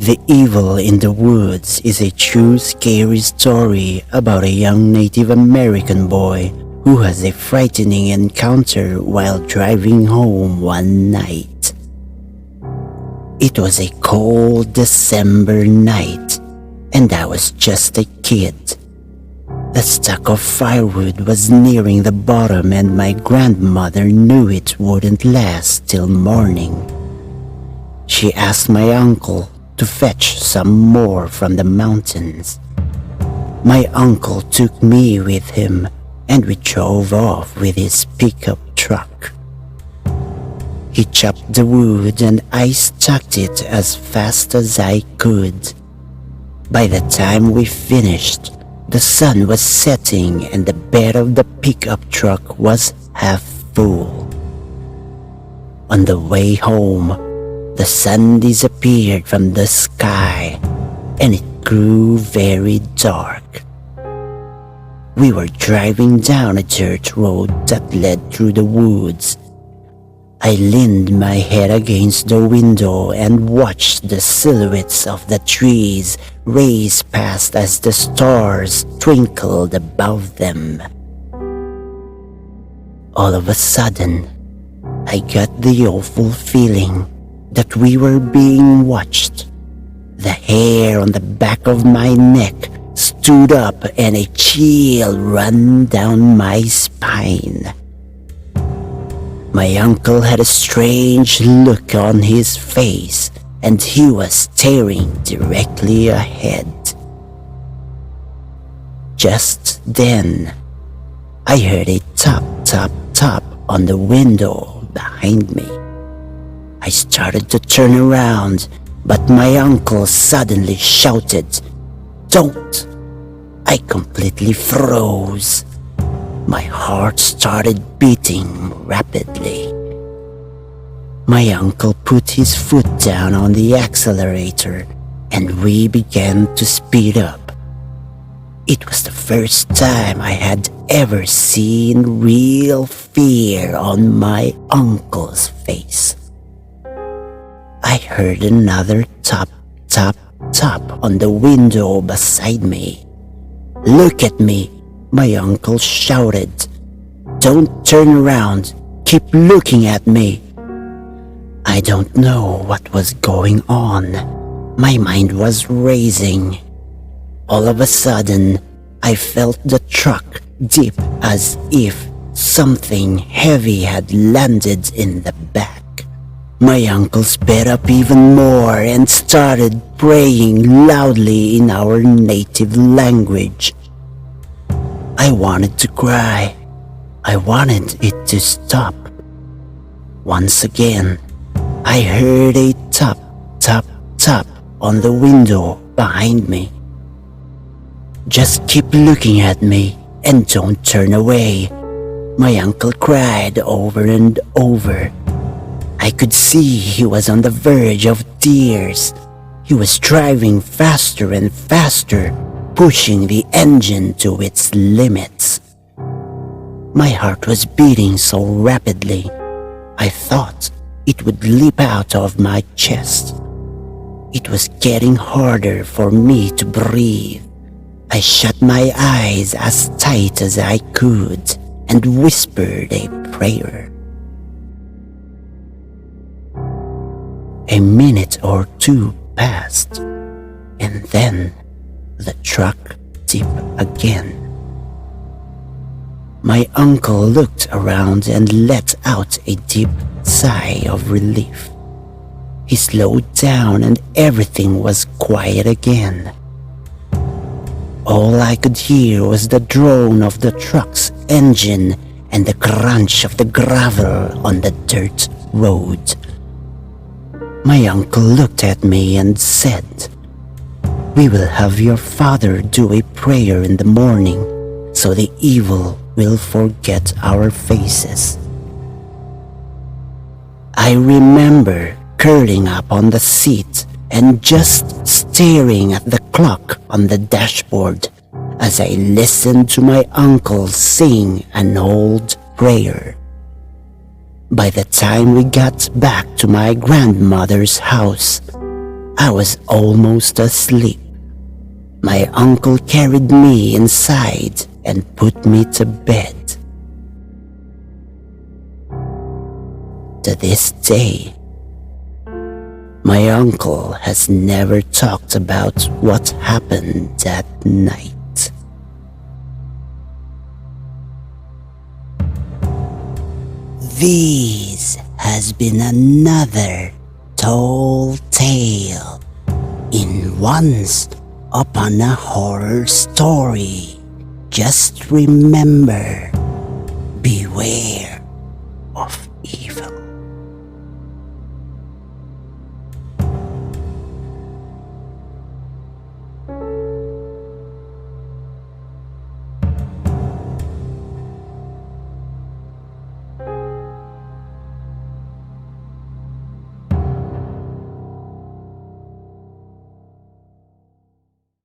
The Evil in the Woods is a true scary story about a young Native American boy who has a frightening encounter while driving home one night. It was a cold December night, and I was just a kid. The stack of firewood was nearing the bottom, and my grandmother knew it wouldn't last till morning. She asked my uncle to fetch some more from the mountains. My uncle took me with him, and we drove off with his pickup truck. He chopped the wood and I stacked it as fast as I could. By the time we finished, the sun was setting and the bed of the pickup truck was half full. On the way home, the sun disappeared from the sky and it grew very dark. We were driving down a dirt road that led through the woods. I leaned my head against the window and watched the silhouettes of the trees race past as the stars twinkled above them. All of a sudden, I got the awful feeling that we were being watched. The hair on the back of my neck stood up and a chill ran down my spine. My uncle had a strange look on his face and he was staring directly ahead. Just then, I heard a tap, tap, tap on the window behind me. I started to turn around, but my uncle suddenly shouted, "Don't!" I completely froze. My heart started beating rapidly. My uncle put his foot down on the accelerator and we began to speed up. It was the first time I had ever seen real fear on my uncle's face. I heard another tap, tap, tap on the window beside me. "Look at me," my uncle shouted. "Don't turn around, keep looking at me." I don't know what was going on. My mind was racing. All of a sudden, I felt the truck dip as if something heavy had landed in the back. My uncle sped up even more and started praying loudly in our native language. I wanted to cry. I wanted it to stop. Once again, I heard a tap, tap, tap on the window behind me. "Just keep looking at me and don't turn away," my uncle cried over and over. I could see he was on the verge of tears. He was driving faster and faster, pushing the engine to its limits. My heart was beating so rapidly, I thought it would leap out of my chest. It was getting harder for me to breathe. I shut my eyes as tight as I could and whispered a prayer. A minute or two passed, and then the truck dipped again. My uncle looked around and let out a deep sigh of relief. He slowed down and everything was quiet again. All I could hear was the drone of the truck's engine and the crunch of the gravel on the dirt road. My uncle looked at me and said, "We will have your father do a prayer in the morning so the evil will forget our faces." I remember curling up on the seat and just staring at the clock on the dashboard as I listened to my uncle sing an old prayer. By the time we got back to my grandmother's house, I was almost asleep. My uncle carried me inside and put me to bed. To this day, my uncle has never talked about what happened that night. This has been another tall tale in Once Upon a Horror Story. Just remember, beware.